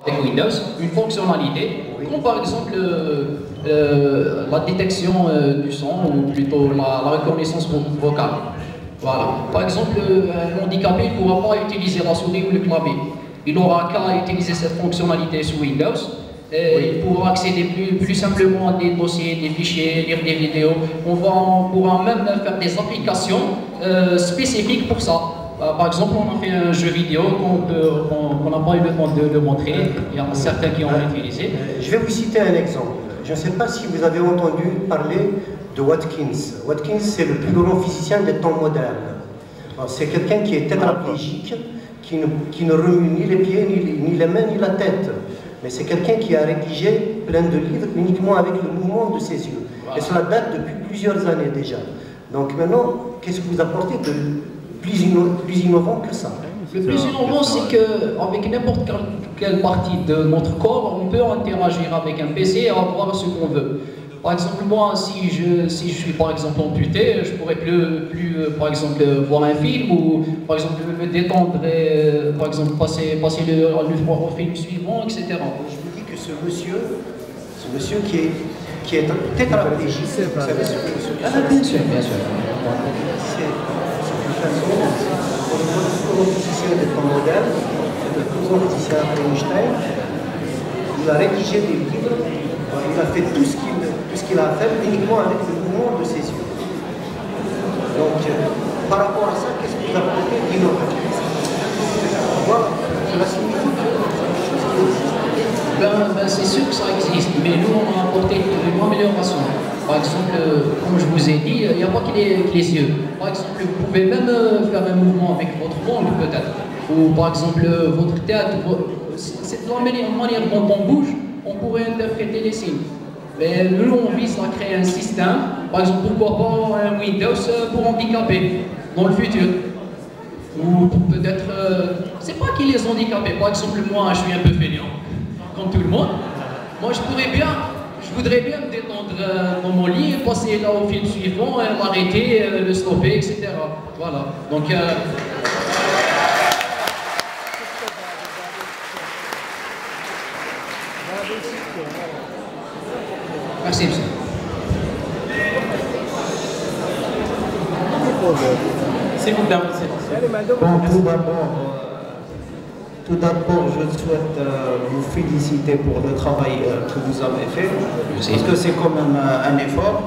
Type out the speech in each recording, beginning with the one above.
avec Windows une fonctionnalité, comme par exemple la détection du son, ou plutôt la reconnaissance vocale. Voilà. Par exemple, un handicapé ne pourra pas utiliser la souris ou le clavier. Il n'aura qu'à utiliser cette fonctionnalité sous Windows. Et il pourra accéder plus simplement à des dossiers, des fichiers, lire des vidéos. On pourra même faire des applications spécifiques pour ça. Par exemple, on a fait un jeu vidéo qu'on n'a pas eu le temps de le montrer. Il y en a certains qui ont utilisé. Je vais vous citer un exemple. Je ne sais pas si vous avez entendu parler de Watkins. Watkins, c'est le plus grand physicien des temps modernes. C'est quelqu'un qui est tétraplégique, qui ne remue ni les pieds, ni les mains, ni la tête. Mais c'est quelqu'un qui a rédigé plein de livres uniquement avec le mouvement de ses yeux. Et cela date depuis plusieurs années déjà. Donc maintenant, qu'est-ce que vous apportez de plus innovant que ça? Le plus innovant, c'est qu'avec n'importe quelle partie de notre corps, on peut interagir avec un PC et avoir ce qu'on veut. Par exemple, moi, si je suis par exemple amputé, je pourrais plus par exemple voir un film, ou par exemple me détendre et par exemple passer au film suivant, etc. Je vous dis que ce monsieur qui est tétraplégique, vous savez ce que monsieur... Ah, bien sûr, bien sûr. C'est une façon, au niveau du plus grand physicien des temps modernes, c'est le plus grand physicien après Einstein. Il a rédigé des livres, il a fait tout ce qu'il a à faire uniquement avec le mouvement de ses yeux. Donc, par rapport à ça, qu'est-ce que vous apportez d'innovant? Voilà, cela signifie que c'est sûr que ça existe, mais nous on a apporté une amélioration. Par exemple, comme je vous ai dit, il n'y a pas que les yeux. Par exemple, vous pouvez même faire un mouvement avec votre langue peut-être. Ou par exemple, votre tête. C'est de la manière dont on bouge, on pourrait interpréter les signes. Mais nous, on vise à créer un système, par exemple, pourquoi pas un Windows pour handicapés dans le futur. Ou peut-être, c'est pas qu'il est handicapé. Par exemple, moi, je suis un peu fainéant, comme tout le monde. Moi, je voudrais bien me détendre dans mon lit, passer là au film suivant, m'arrêter, le stopper, etc. Voilà. Donc, merci, monsieur. S'il vous plaît. Tout d'abord, je souhaite vous féliciter pour le travail que vous avez fait, parce que c'est quand même un effort.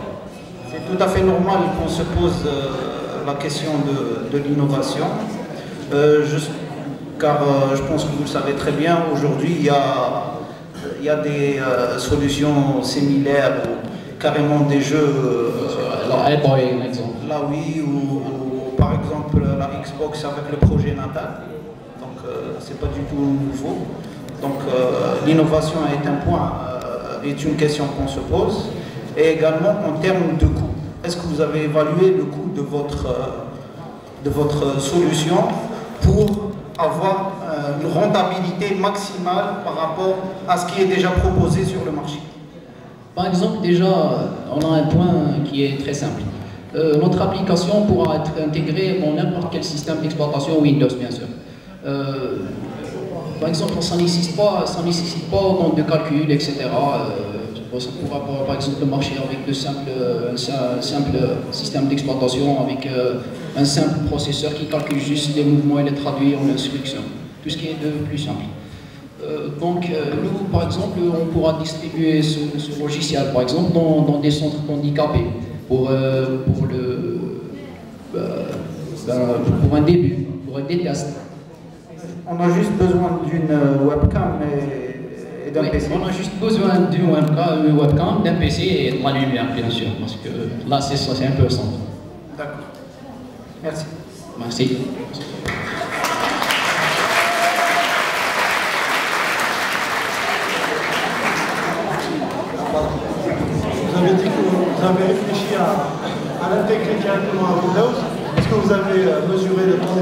C'est tout à fait normal qu'on se pose la question de l'innovation, car je pense que vous le savez très bien, aujourd'hui il y a des solutions similaires, ou carrément des jeux, là oui, ou par exemple la Xbox avec le projet Natal. C'est pas du tout nouveau. Donc l'innovation est un point, est une question qu'on se pose. Et également en termes de coût. Est-ce que vous avez évalué le coût de votre solution pour avoir une rentabilité maximale par rapport à ce qui est déjà proposé sur le marché? Par exemple, déjà, on a un point qui est très simple. Notre application pourra être intégrée dans n'importe quel système d'exploitation Windows, bien sûr. Par exemple, ça ne nécessite pas de calcul, etc. Ça pourra par exemple marcher avec un simple système d'exploitation, avec un simple processeur qui calcule juste les mouvements et les traduit en instructions. Tout ce qui est de plus simple. Donc, nous, par exemple, on pourra distribuer ce logiciel, par exemple, dans des centres handicapés pour un début, pour des tests. On a juste besoin d'une webcam et d'un PC. On a juste besoin d'une webcam, d'un PC et de la lumière, bien sûr, parce que là, c'est un peu simple. D'accord. Merci. Merci. Vous avez dit que vous avez réfléchi à l'intégrer directement à Windows. Est-ce que vous avez mesuré le temps